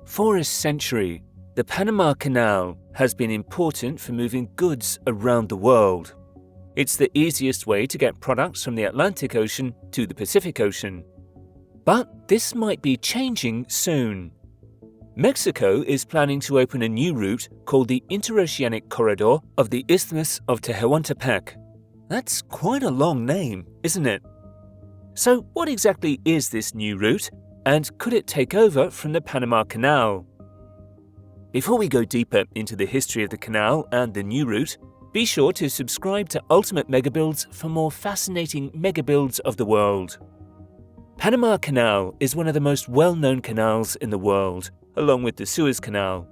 For a century, the Panama Canal has been important for moving goods around the world. It's the easiest way to get products from the Atlantic Ocean to the Pacific Ocean. But this might be changing soon. Mexico is planning to open a new route called the Interoceanic Corridor of the Isthmus of Tehuantepec. That's quite a long name, isn't it? So what exactly is this new route, and could it take over from the Panama Canal? Before we go deeper into the history of the canal and the new route, be sure to subscribe to Ultimate Megabuilds for more fascinating megabuilds of the world. Panama Canal is one of the most well-known canals in the world, along with the Suez Canal.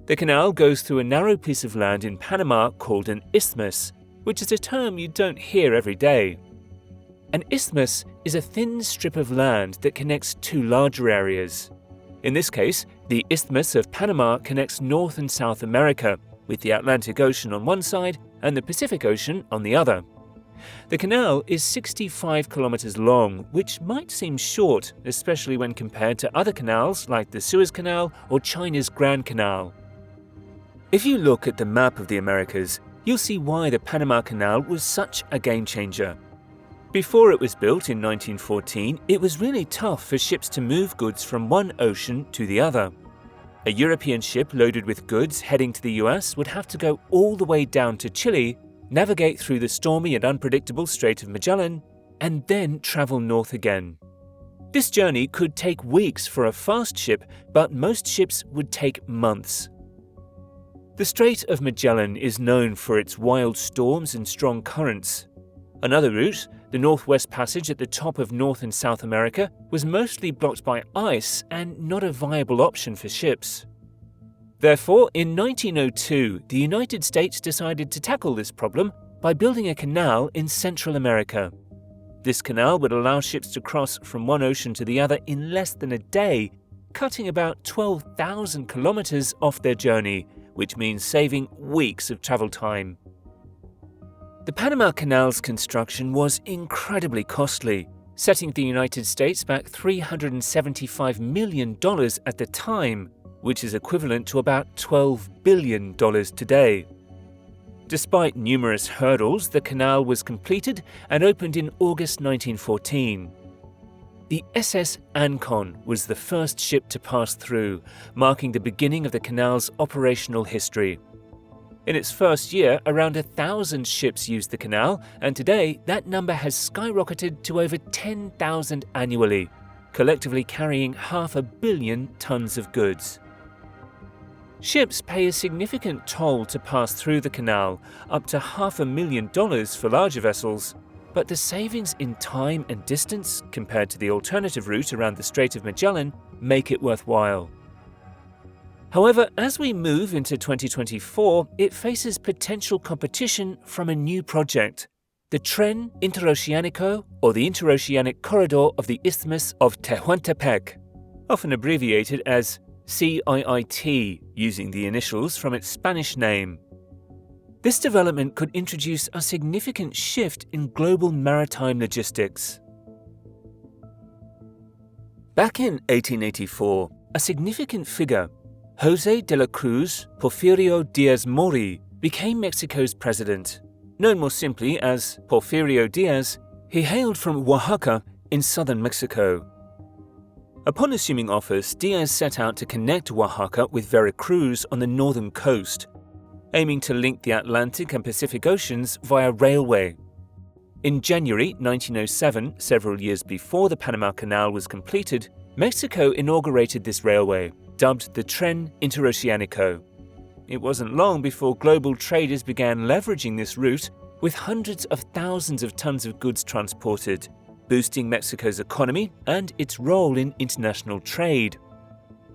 The canal goes through a narrow piece of land in Panama called an isthmus, which is a term you don't hear every day. An isthmus is a thin strip of land that connects two larger areas. In this case, the Isthmus of Panama connects North and South America, with the Atlantic Ocean on one side and the Pacific Ocean on the other. The canal is 65 kilometers long, which might seem short, especially when compared to other canals like the Suez Canal or China's Grand Canal. If you look at the map of the Americas, you'll see why the Panama Canal was such a game-changer. Before it was built in 1914, it was really tough for ships to move goods from one ocean to the other. A European ship loaded with goods heading to the US would have to go all the way down to Chile, navigate through the stormy and unpredictable Strait of Magellan, and then travel north again. This journey could take weeks for a fast ship, but most ships would take months. The Strait of Magellan is known for its wild storms and strong currents. Another route, the Northwest Passage at the top of North and South America, was mostly blocked by ice and not a viable option for ships. Therefore, in 1902, the United States decided to tackle this problem by building a canal in Central America. This canal would allow ships to cross from one ocean to the other in less than a day, cutting about 12,000 kilometers off their journey, which means saving weeks of travel time. The Panama Canal's construction was incredibly costly, setting the United States back $375 million at the time, which is equivalent to about $12 billion today. Despite numerous hurdles, the canal was completed and opened in August 1914. The SS Ancon was the first ship to pass through, marking the beginning of the canal's operational history. In its first year, around 1,000 ships used the canal, and today that number has skyrocketed to over 10,000 annually, collectively carrying 500 million tons of goods. Ships pay a significant toll to pass through the canal, up to $500,000 for larger vessels, but the savings in time and distance, compared to the alternative route around the Strait of Magellan, make it worthwhile. However, as we move into 2024, it faces potential competition from a new project, the Tren Interoceanico, or the Interoceanic Corridor of the Isthmus of Tehuantepec, often abbreviated as CIIT, using the initials from its Spanish name. This development could introduce a significant shift in global maritime logistics. Back in 1884, a significant figure, José de la Cruz Porfirio Díaz Mori, became Mexico's president. Known more simply as Porfirio Díaz, he hailed from Oaxaca in southern Mexico. Upon assuming office, Díaz set out to connect Oaxaca with Veracruz on the northern coast, aiming to link the Atlantic and Pacific Oceans via railway. In January 1907, several years before the Panama Canal was completed, Mexico inaugurated this railway, dubbed the Tren Interoceanico. It wasn't long before global traders began leveraging this route, with hundreds of thousands of tons of goods transported, boosting Mexico's economy and its role in international trade.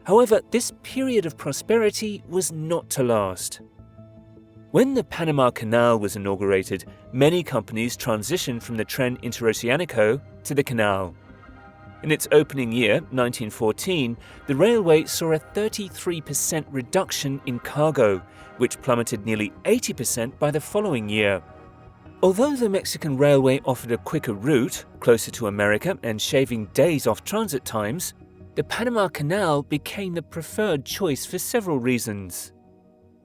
However, this period of prosperity was not to last. When the Panama Canal was inaugurated, many companies transitioned from the Tren Interoceanico to the canal. In its opening year, 1914, the railway saw a 33% reduction in cargo, which plummeted nearly 80% by the following year. Although the Mexican railway offered a quicker route, closer to America and shaving days off transit times, the Panama Canal became the preferred choice for several reasons.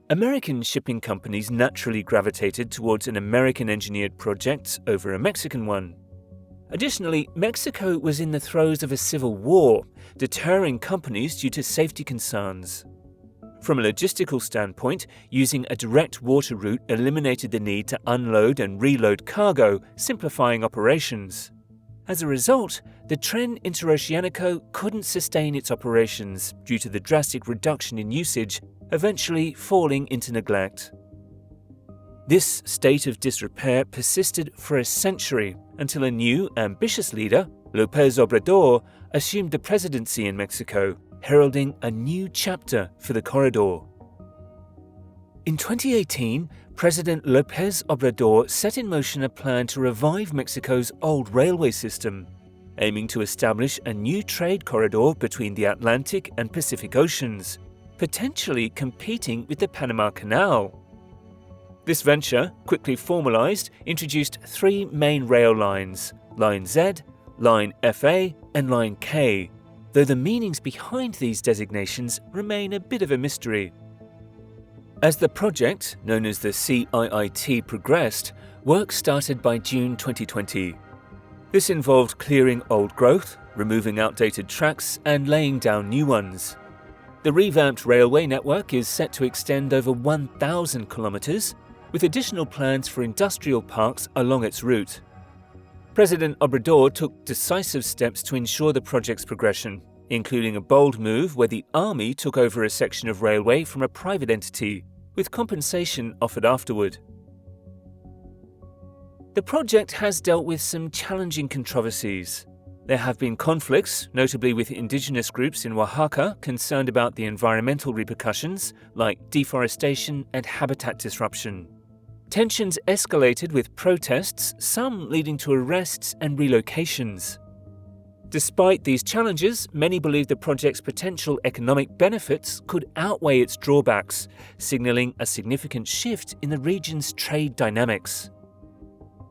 American shipping companies naturally gravitated towards an American-engineered project over a Mexican one. Additionally, Mexico was in the throes of a civil war, deterring companies due to safety concerns. From a logistical standpoint, using a direct water route eliminated the need to unload and reload cargo, simplifying operations. As a result, the Tren Interoceanico couldn't sustain its operations due to the drastic reduction in usage, eventually falling into neglect. This state of disrepair persisted for a century until a new, ambitious leader, López Obrador, assumed the presidency in Mexico, heralding a new chapter for the corridor. In 2018, President López Obrador set in motion a plan to revive Mexico's old railway system, aiming to establish a new trade corridor between the Atlantic and Pacific Oceans, potentially competing with the Panama Canal. This venture, quickly formalized, introduced three main rail lines: Line Z, Line FA, and Line K, though the meanings behind these designations remain a bit of a mystery. As the project, known as the CIIT, progressed, work started by June 2020. This involved clearing old growth, removing outdated tracks, and laying down new ones. The revamped railway network is set to extend over 1,000 kilometers, with additional plans for industrial parks along its route. President Obrador took decisive steps to ensure the project's progression, including a bold move where the army took over a section of railway from a private entity, with compensation offered afterward. The project has dealt with some challenging controversies. There have been conflicts, notably with indigenous groups in Oaxaca concerned about the environmental repercussions, like deforestation and habitat disruption. Tensions escalated with protests, some leading to arrests and relocations. Despite these challenges, many believe the project's potential economic benefits could outweigh its drawbacks, signaling a significant shift in the region's trade dynamics.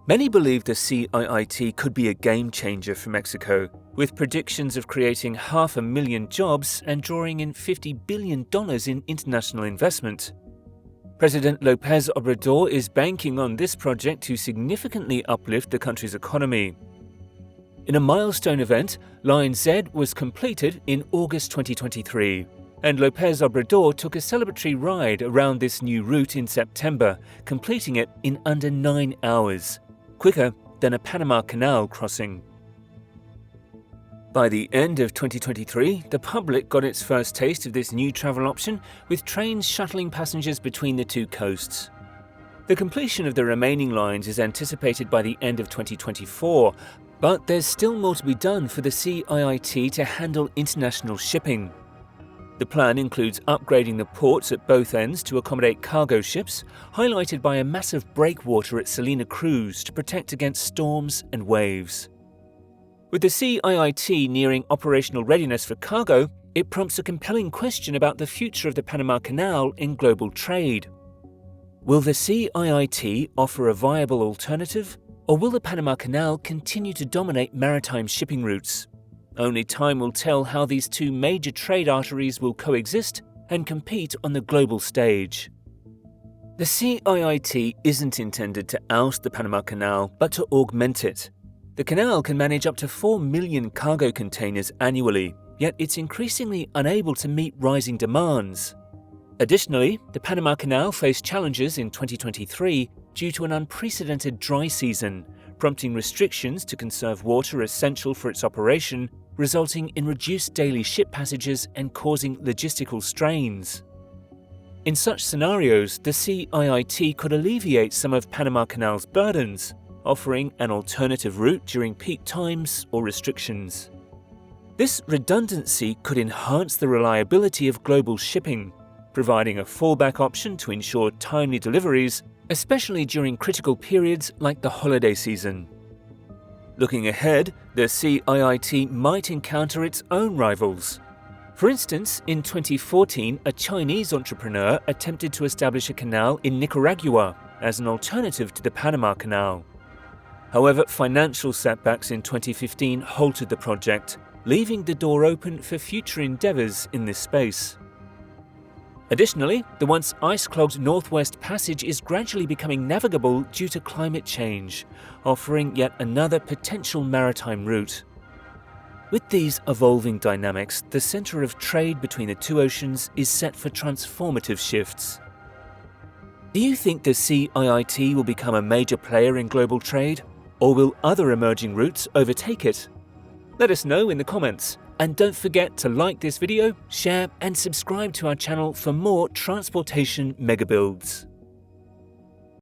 Many believe the CIIT could be a game changer for Mexico, with predictions of creating 500,000 jobs and drawing in $50 billion in international investment. President López Obrador is banking on this project to significantly uplift the country's economy. In a milestone event, Line Z was completed in August 2023, and López Obrador took a celebratory ride around this new route in September, completing it in under 9 hours, quicker than a Panama Canal crossing. By the end of 2023, the public got its first taste of this new travel option, with trains shuttling passengers between the two coasts. The completion of the remaining lines is anticipated by the end of 2024, but there's still more to be done for the CIIT to handle international shipping. The plan includes upgrading the ports at both ends to accommodate cargo ships, highlighted by a massive breakwater at Salina Cruz to protect against storms and waves. With the CIIT nearing operational readiness for cargo, it prompts a compelling question about the future of the Panama Canal in global trade. Will the CIIT offer a viable alternative, or will the Panama Canal continue to dominate maritime shipping routes? Only time will tell how these two major trade arteries will coexist and compete on the global stage. The CIIT isn't intended to oust the Panama Canal, but to augment it. The canal can manage up to 4 million cargo containers annually, yet it's increasingly unable to meet rising demands. Additionally, the Panama Canal faced challenges in 2023 due to an unprecedented dry season, prompting restrictions to conserve water essential for its operation, resulting in reduced daily ship passages and causing logistical strains. In such scenarios, the CIIT could alleviate some of Panama Canal's burdens, offering an alternative route during peak times or restrictions. This redundancy could enhance the reliability of global shipping, providing a fallback option to ensure timely deliveries, especially during critical periods like the holiday season. Looking ahead, the CIIT might encounter its own rivals. For instance, in 2014, a Chinese entrepreneur attempted to establish a canal in Nicaragua as an alternative to the Panama Canal. However, financial setbacks in 2015 halted the project, leaving the door open for future endeavours in this space. Additionally, the once ice-clogged Northwest Passage is gradually becoming navigable due to climate change, offering yet another potential maritime route. With these evolving dynamics, the centre of trade between the two oceans is set for transformative shifts. Do you think the CIIT will become a major player in global trade, or will other emerging routes overtake it? Let us know in the comments, and don't forget to like this video, share and subscribe to our channel for more transportation megabuilds.